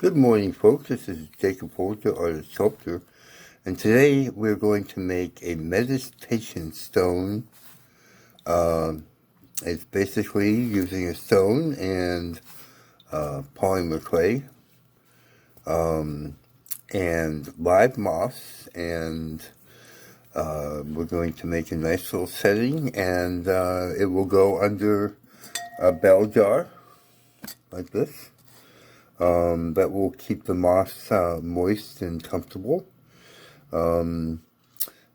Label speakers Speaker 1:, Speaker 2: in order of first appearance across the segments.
Speaker 1: Good morning, folks. This is Jacob Folger, artist sculptor, and today we're going to make a meditation stone. It's basically using a stone and polymer clay and live moss, and we're going to make a nice little setting, and it will go under a bell jar like this. That will keep the moss moist and comfortable. And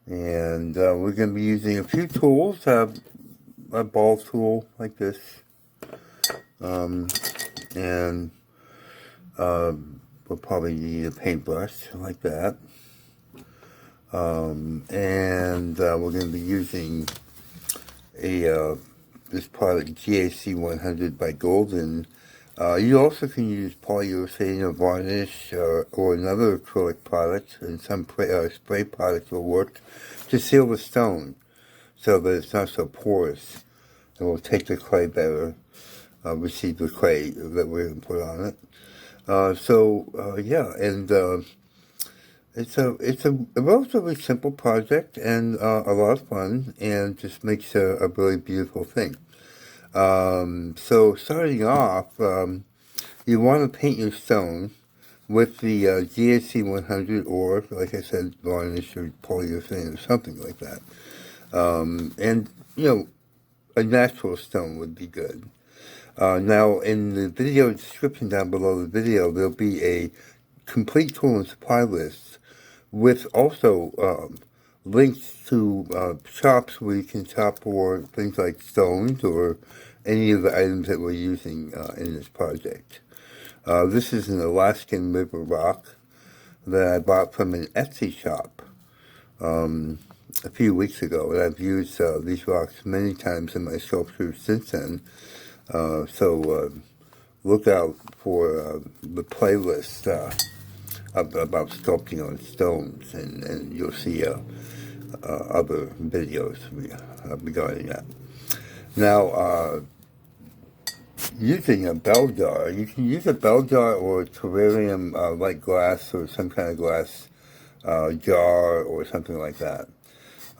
Speaker 1: we're going to be using a few tools, a ball tool like this, and we'll probably need a paintbrush like that. And we're going to be using this product, GAC 100 by Golden. You also can use polyurethane or varnish or another acrylic product, and some spray products will work to seal the stone so that it's not so porous. It will take the clay better, receive the clay that we're going to put on it. It's a relatively simple project and a lot of fun, and just makes a really beautiful thing. So starting off, you want to paint your stone with the GAC 100 or, like I said, varnish or polyurethane or something like that. And, a natural stone would be good. Now, in the video description down below the video, there'll be a complete tool and supply list with also links to shops where you can shop for things like stones or any of the items that we're using in this project. This is an Alaskan river rock that I bought from an Etsy shop a few weeks ago, and I've used these rocks many times in my sculptures since then. So look out for the playlist about sculpting on stones, and you'll see other videos regarding that. Now, using a bell jar, you can use a bell jar or a terrarium like glass or some kind of glass jar or something like that.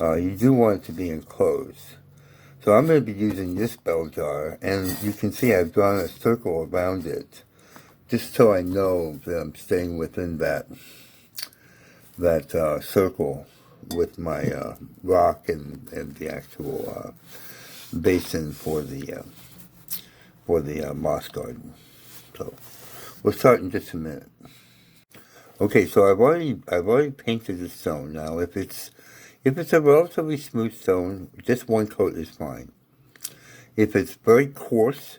Speaker 1: You do want it to be enclosed. So I'm going to be using this bell jar, and you can see I've drawn a circle around it, just so I know that I'm staying within that circle with my rock and the actual basin for the moss garden. So we'll start in just a minute. Okay, so I've already painted the stone. Now, if it's a relatively smooth stone, just one coat is fine. If it's very coarse,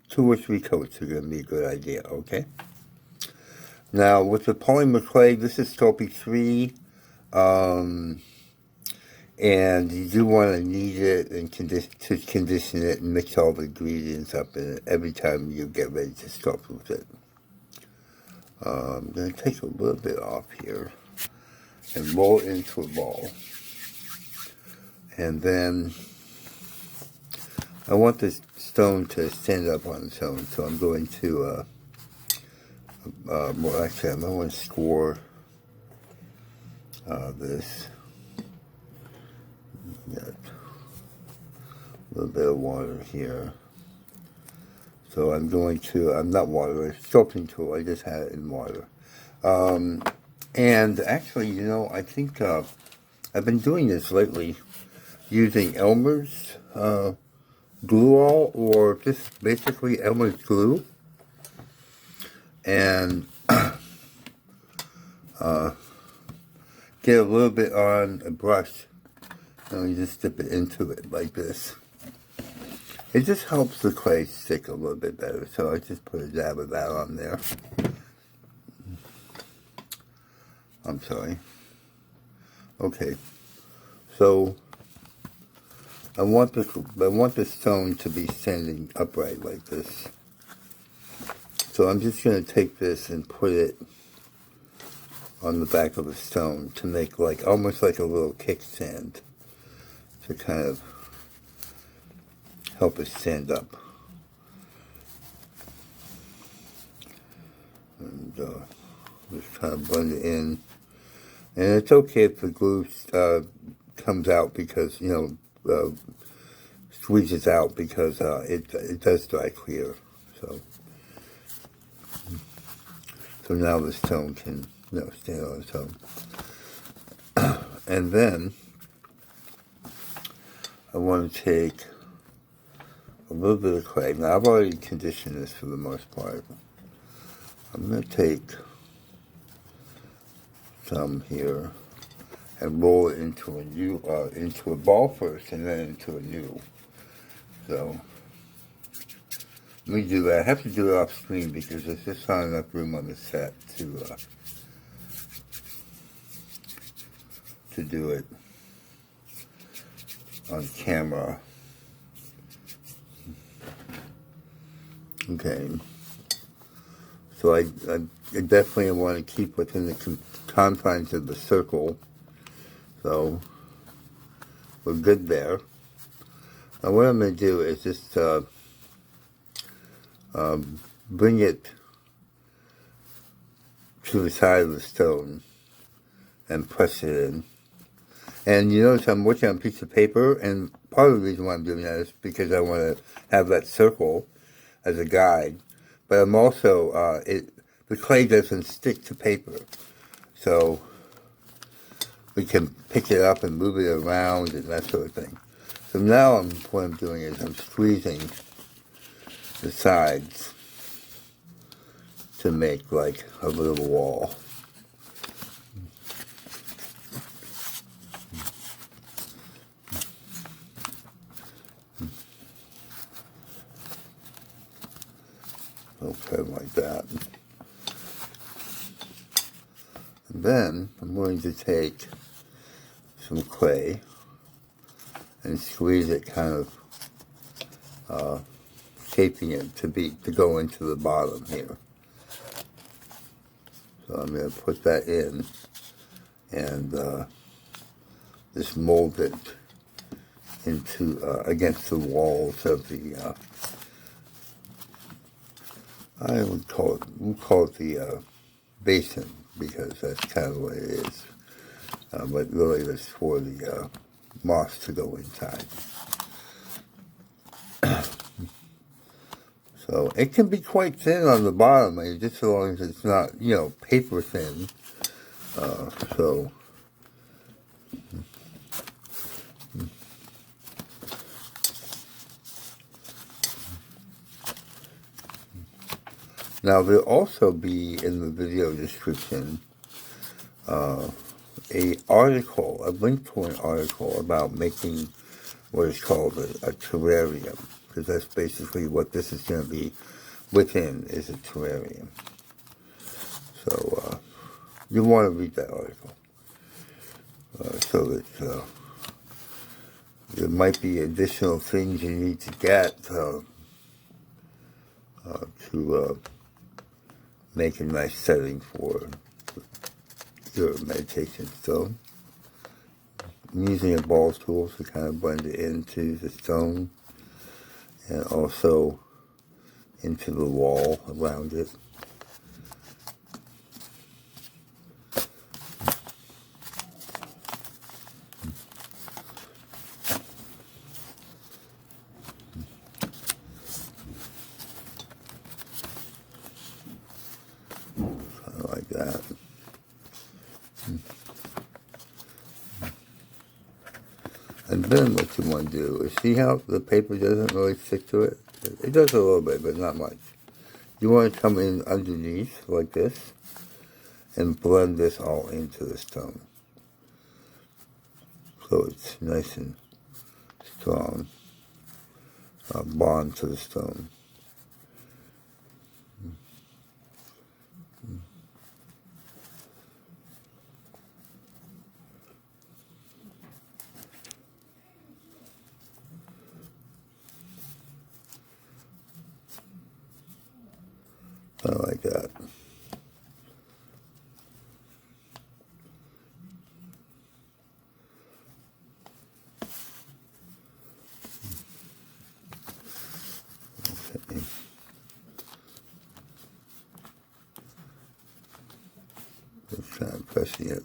Speaker 1: 2 or 3 coats are going to be a good idea, okay? Now, with the polymer clay, this is Sculpey 3, and you do want to knead it and condition it and mix all the ingredients up in it every time you get ready to sculpt with it. I'm going to take a little bit off here and roll it into a ball. And then I want this stone to stand up on its own, so I'm going to, I'm going to score this. Got a little bit of water here. So I'm not water, it's sculpting tool, I just had it in water. And actually, I think I've been doing this lately using Elmer's glue all, or just basically Elmer's glue, and get a little bit on a brush, and you just dip it into it like this. It just helps the clay stick a little bit better, so I just put a dab of that on there. I'm sorry. Okay, so I want the stone to be standing upright like this. So I'm just going to take this and put it on the back of the stone to make almost like a little kickstand to kind of help it stand up. And just kind of blend it in. And it's okay if the glue comes out because, squeezes out because it does dry clear. So now the stone can, stand on its own. And then I want to take a little bit of clay. Now I've already conditioned this for the most part. I'm going to take some here and roll it into into a ball first and then into a new. So let me do that. I have to do it off screen because there's just not enough room on the set to do it on camera. Okay. So I definitely want to keep within the confines of the circle. So we're good there. Now what I'm going to do is just bring it to the side of the stone and press it in. And you notice I'm working on a piece of paper, and part of the reason why I'm doing that is because I want to have that circle as a guide. But I'm also, the clay doesn't stick to paper. So we can pick it up and move it around and that sort of thing. So now what I'm doing is I'm squeezing the sides to make like a little wall. Okay, like that. And then I'm going to take some clay and squeeze it, kind of shaping it to go into the bottom here. So I'm going to put that in and just mold it into against the walls of the. We'll call it the basin because that's kind of what it is. But really, it's for the moss to go inside. So it can be quite thin on the bottom, just as long as it's not, paper thin. So now there'll also be in the video description a link to an article about making what is called a terrarium, because that's basically what this is going to be within, is a terrarium. So you want to read that article. So that there might be additional things you need to get to make a nice setting for your meditation stone. I'm using a ball tool to kind of blend it into the stone and also into the wall around it. Kind of like that. And then what you want to do is, see how the paper doesn't really stick to it? It does a little bit, but not much. You want to come in underneath like this and blend this all into the stone. So it's nice and strong, bond to the stone. Kind of like that. Just kind of pressing it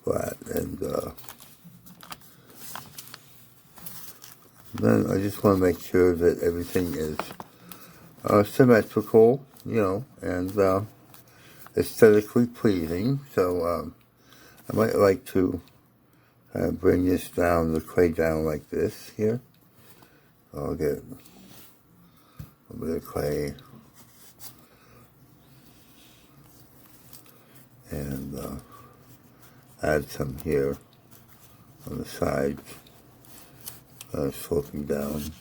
Speaker 1: flat, and then I just want to make sure that everything is symmetrical, and aesthetically pleasing. So I might like to bring this down, the clay down like this here. I'll get a bit of clay and add some here on the sides, sloping down.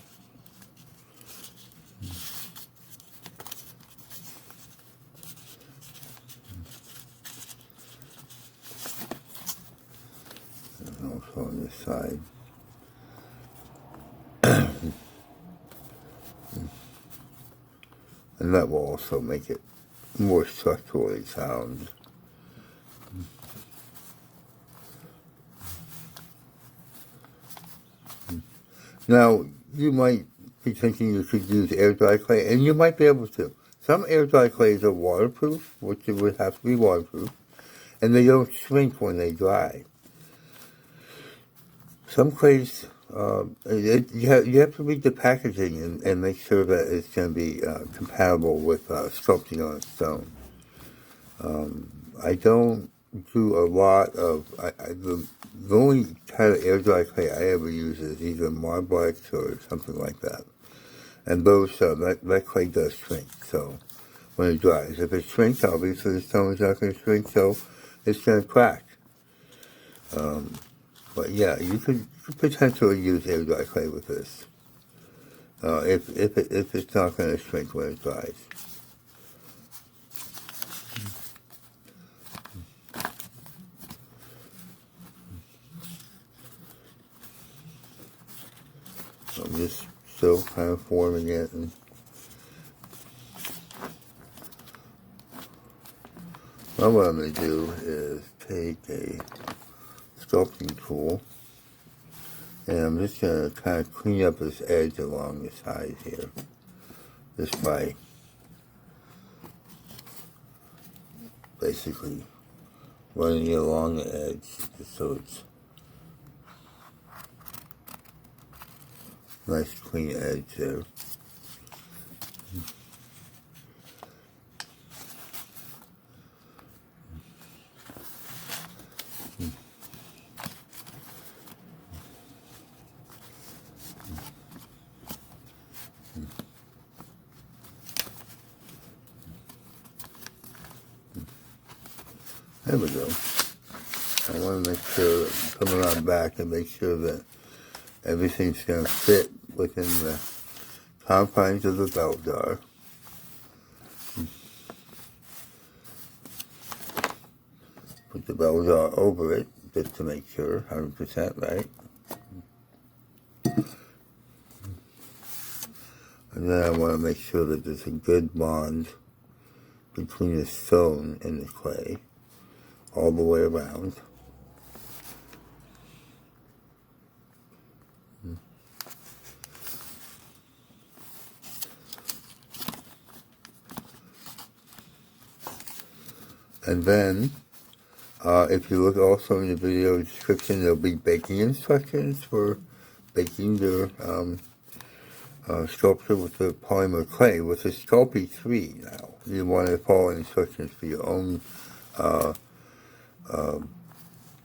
Speaker 1: And also on this side. And that will also make it more structurally sound. Now, you might be thinking you could use air dry clay, and you might be able to. Some air dry clays are waterproof, which it would have to be waterproof, and they don't shrink when they dry. Some clays, you have to read the packaging and make sure that it's going to be compatible with sculpting on a stone. I don't do a lot of, the only kind of air dry clay I ever use is either Marblex or something like that. And those, that clay does shrink, so when it dries. If it shrinks, obviously the stone is not going to shrink, so it's going to crack. But yeah, you could potentially use air dry clay with this, if it's not going to shrink when it dries. I'm just still kind of forming it, and now what I'm going to do is take a sculpting tool, and I'm just going to kind of clean up this edge along the side here, just by basically running it along the edge, just so it's nice clean edge there. There we go. I want to make sure, come around back and make sure that everything's going to fit within the confines of the belt jar. Put the belt jar over it, just to make sure, 100% right. And then I want to make sure that there's a good bond between the stone and the clay, all the way around. And then, if you look also in the video description, there'll be baking instructions for baking your sculpture with the polymer clay, with the Sculpey 3 now. You want to follow instructions for your own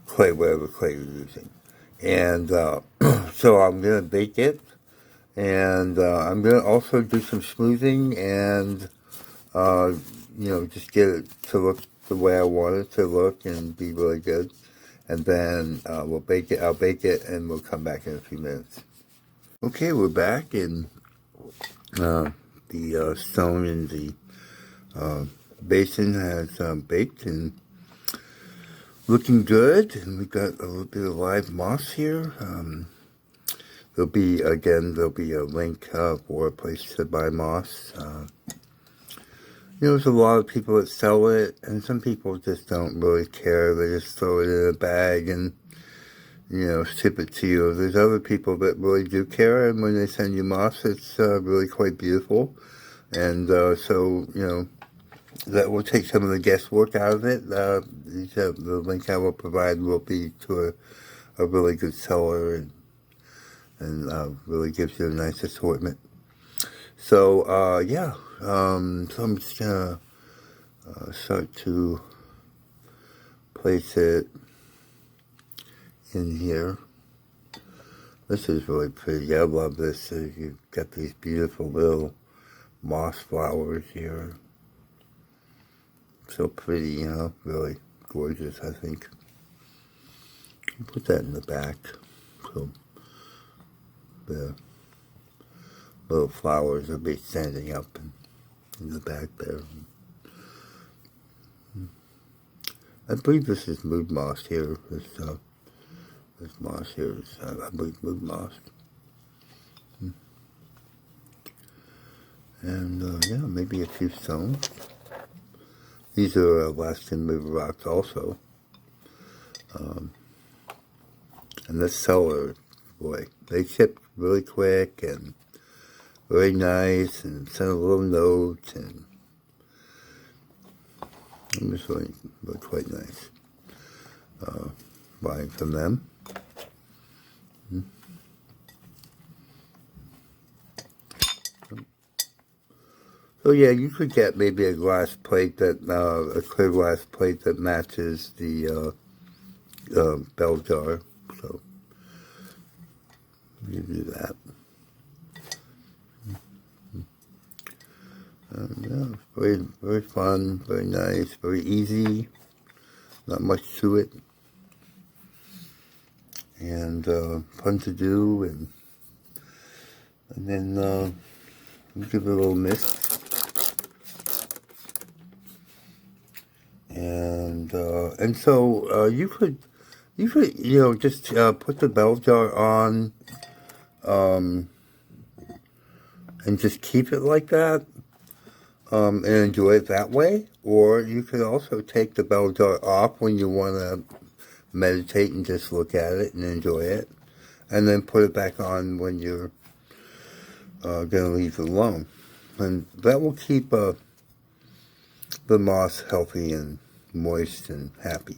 Speaker 1: clay, whatever clay you're using. And so I'm going to bake it, and I'm going to also do some smoothing and, just get it to look the way I want it to look and be really good. And then we'll bake it. I'll bake it, and we'll come back in a few minutes. Okay, we're back, and the stone in the basin has baked and looking good. And we've got a little bit of live moss here. There'll be a link for a place to buy moss. There's a lot of people that sell it, and some people just don't really care. They just throw it in a bag and, ship it to you. There's other people that really do care, and when they send you moss, it's really quite beautiful. And so, that will take some of the guesswork out of it. The link I will provide will be to a really good seller, and really gives you a nice assortment. So yeah, so I'm just gonna start to place it in here. This is really pretty. I love this. You've got these beautiful little moss flowers here. So pretty, you know, really gorgeous, I think. Put that in the back. So the little flowers will be standing up in the back there. I believe this is mood moss here. This moss here is, I believe, mood moss. And yeah, maybe a few stones. These are Alaskan river rocks also. And this seller, boy, they ship really quick and very nice, and send a little note, and it was really quite nice buying from them. So yeah, you could get maybe a glass plate that, a clear glass plate that matches the bell jar. So you do that. Yeah, very, very fun, very nice, very easy. Not much to it, and fun to do. And then give it a little mist. And so you could just put the bell jar on and just keep it like that and enjoy it that way. Or you could also take the bell jar off when you want to meditate and just look at it and enjoy it, and then put it back on when you're going to leave it alone. And that will keep the moss healthy and moist and happy.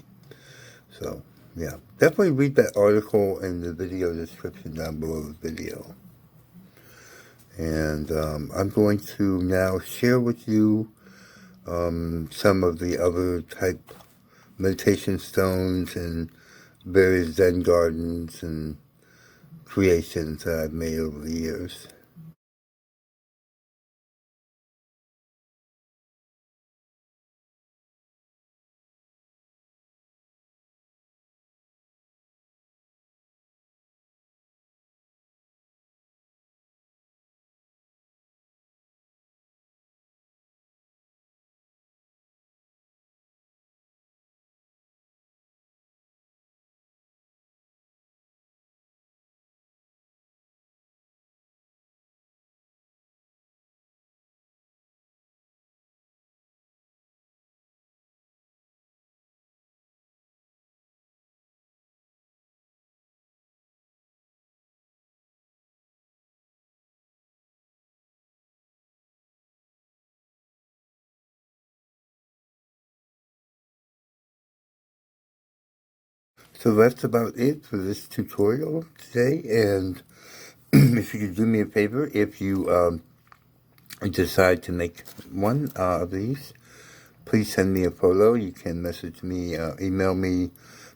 Speaker 1: So, yeah, definitely read that article in the video description down below the video. And I'm going to now share with you some of the other type meditation stones and various Zen gardens and creations that I've made over the years. So that's about it for this tutorial today. And if you could do me a favor, if you decide to make one of these, please send me a photo. You can message me, email me.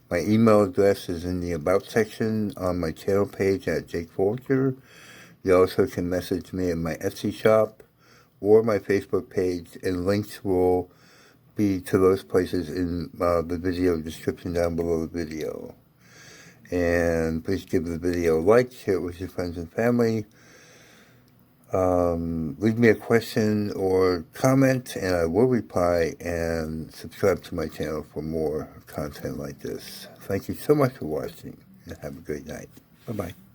Speaker 1: My email address is in the About section on my channel page at Jake Folger. You also can message me in my Etsy shop or my Facebook page, and links will be to those places in the video description down below the video. And please give the video a like, share it with your friends and family. Leave me a question or comment, and I will reply, and subscribe to my channel for more content like this. Thank you so much for watching, and have a great night. Bye-bye.